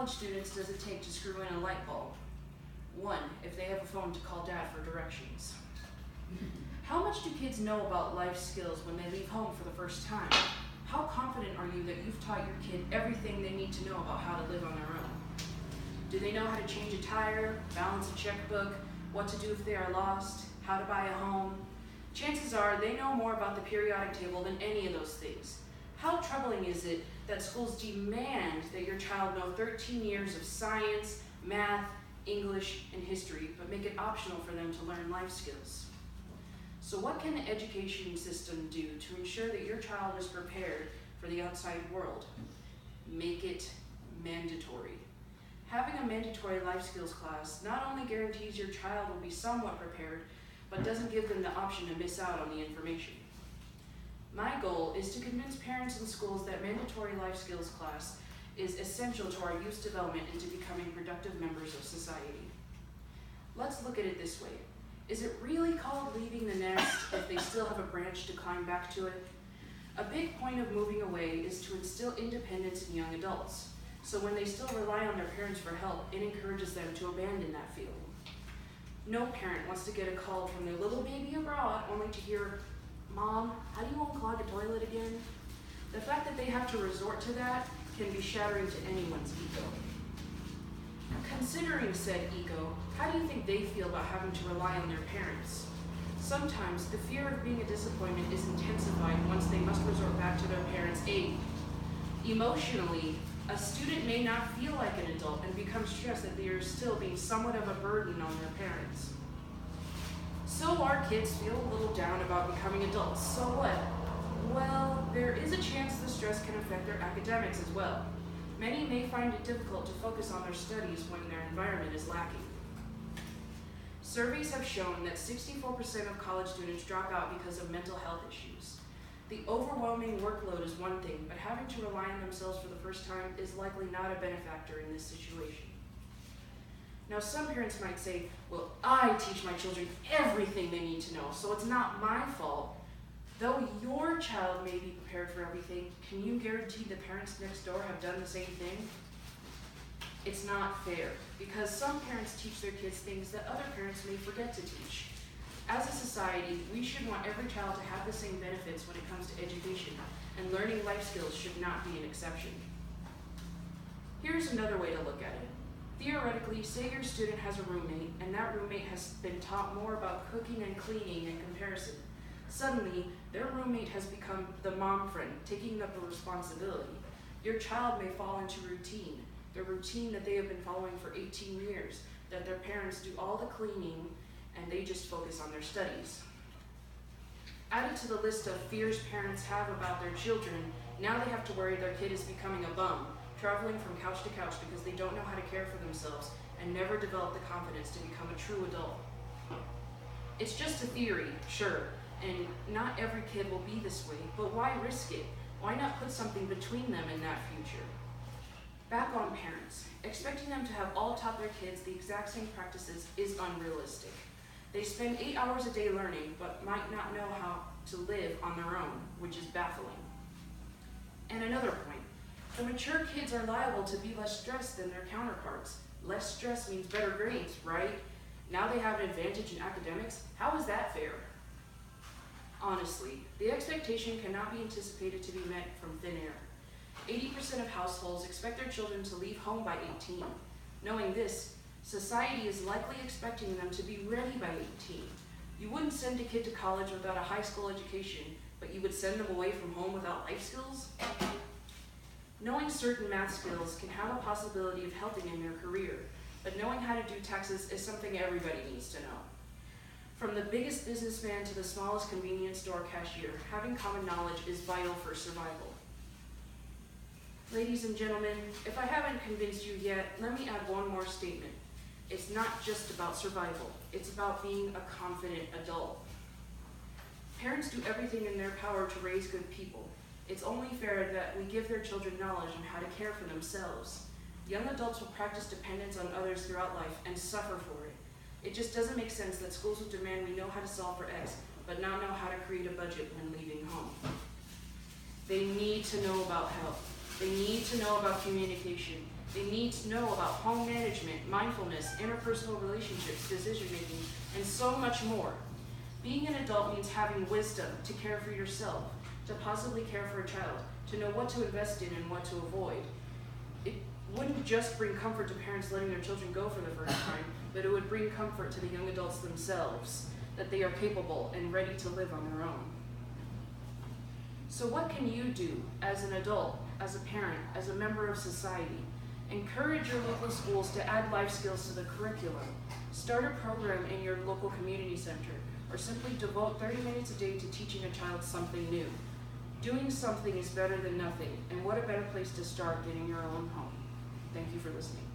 college students does it take to screw in a light bulb? 1, if they have a phone to call dad for directions. How much do kids know about life skills when they leave home for the first time? How confident are you that you've taught your kid everything they need to know about how to live on their own? Do they know how to change a tire, balance a checkbook, what to do if they are lost, how to buy a home? Chances are they know more about the periodic table than any of those things. How troubling is it that schools demand that your child know 13 years of science, math, English, and history, but make it optional for them to learn life skills? So what can the education system do to ensure that your child is prepared for the outside world? Make it mandatory. Having a mandatory life skills class not only guarantees your child will be somewhat prepared, but doesn't give them the option to miss out on the information. My goal is to convince parents and schools that mandatory life skills class is essential to our youth's development into becoming productive members of society. Let's look at it this way. Is it really called leaving the nest if they still have a branch to climb back to it? A big point of moving away is to instill independence in young adults. So when they still rely on their parents for help, it encourages them to abandon that feeling. No parent wants to get a call from their little baby abroad only to hear, "Mom, how do you unclog a toilet again?" The fact that they have to resort to that can be shattering to anyone's ego. Considering said ego, how do you think they feel about having to rely on their parents? Sometimes the fear of being a disappointment is intensified once they must resort back to their parents' aid. Emotionally, a student may not feel like an adult and become stressed that they are still being somewhat of a burden on their parents. So our kids feel a little down about becoming adults. So what? Well, there is a chance the stress can affect their academics as well. Many may find it difficult to focus on their studies when their environment is lacking. Surveys have shown that 64% of college students drop out because of mental health issues. The overwhelming workload is one thing, but having to rely on themselves for the first time is likely not a benefactor in this situation. Now, some parents might say, "Well, I teach my children everything they need to know, so it's not my fault." Though your child may be prepared for everything, can you guarantee the parents next door have done the same thing? It's not fair, because some parents teach their kids things that other parents may forget to teach. As a society, we should want every child to have the same benefits when it comes to education, and learning life skills should not be an exception. Here's another way to look at it. Theoretically, say your student has a roommate, and that roommate has been taught more about cooking and cleaning in comparison. Suddenly, their roommate has become the mom friend, taking up a responsibility. Your child may fall into routine, the routine that they have been following for 18 years, that their parents do all the cleaning and they just focus on their studies. Added to the list of fears parents have about their children, now they have to worry their kid is becoming a bum, traveling from couch to couch because they don't know how to care for themselves and never develop the confidence to become a true adult. It's just a theory, sure, and not every kid will be this way, but why risk it? Why not put something between them and that future? Back on parents. Expecting them to have all taught their kids the exact same practices is unrealistic. They spend 8 hours a day learning, but might not know how to live on their own, which is baffling. And another point, the mature kids are liable to be less stressed than their counterparts. Less stress means better grades, right? Now they have an advantage in academics? How is that fair? Honestly, the expectation cannot be anticipated to be met from thin air. 80% of households expect their children to leave home by 18. Knowing this, society is likely expecting them to be ready by 18. You wouldn't send a kid to college without a high school education, but you would send them away from home without life skills? Knowing certain math skills can have a possibility of helping in their career, but knowing how to do taxes is something everybody needs to know. From the biggest businessman to the smallest convenience store cashier, having common knowledge is vital for survival. Ladies and gentlemen, if I haven't convinced you yet, let me add one more statement. It's not just about survival, it's about being a confident adult. Parents do everything in their power to raise good people. It's only fair that we give their children knowledge on how to care for themselves. Young adults will practice dependence on others throughout life and suffer for it. It just doesn't make sense that schools will demand we know how to solve for X, but not know how to create a budget when leaving home. They need to know about health. They need to know about communication. They need to know about home management, mindfulness, interpersonal relationships, decision making, and so much more. Being an adult means having wisdom to care for yourself, to possibly care for a child, to know what to invest in and what to avoid. It wouldn't just bring comfort to parents letting their children go for the first time, but it would bring comfort to the young adults themselves, that they are capable and ready to live on their own. So what can you do as an adult, as a parent, as a member of society? Encourage your local schools to add life skills to the curriculum. Start a program in your local community center, or simply devote 30 minutes a day to teaching a child something new. Doing something is better than nothing, and what a better place to start than in your own home. Thank you for listening.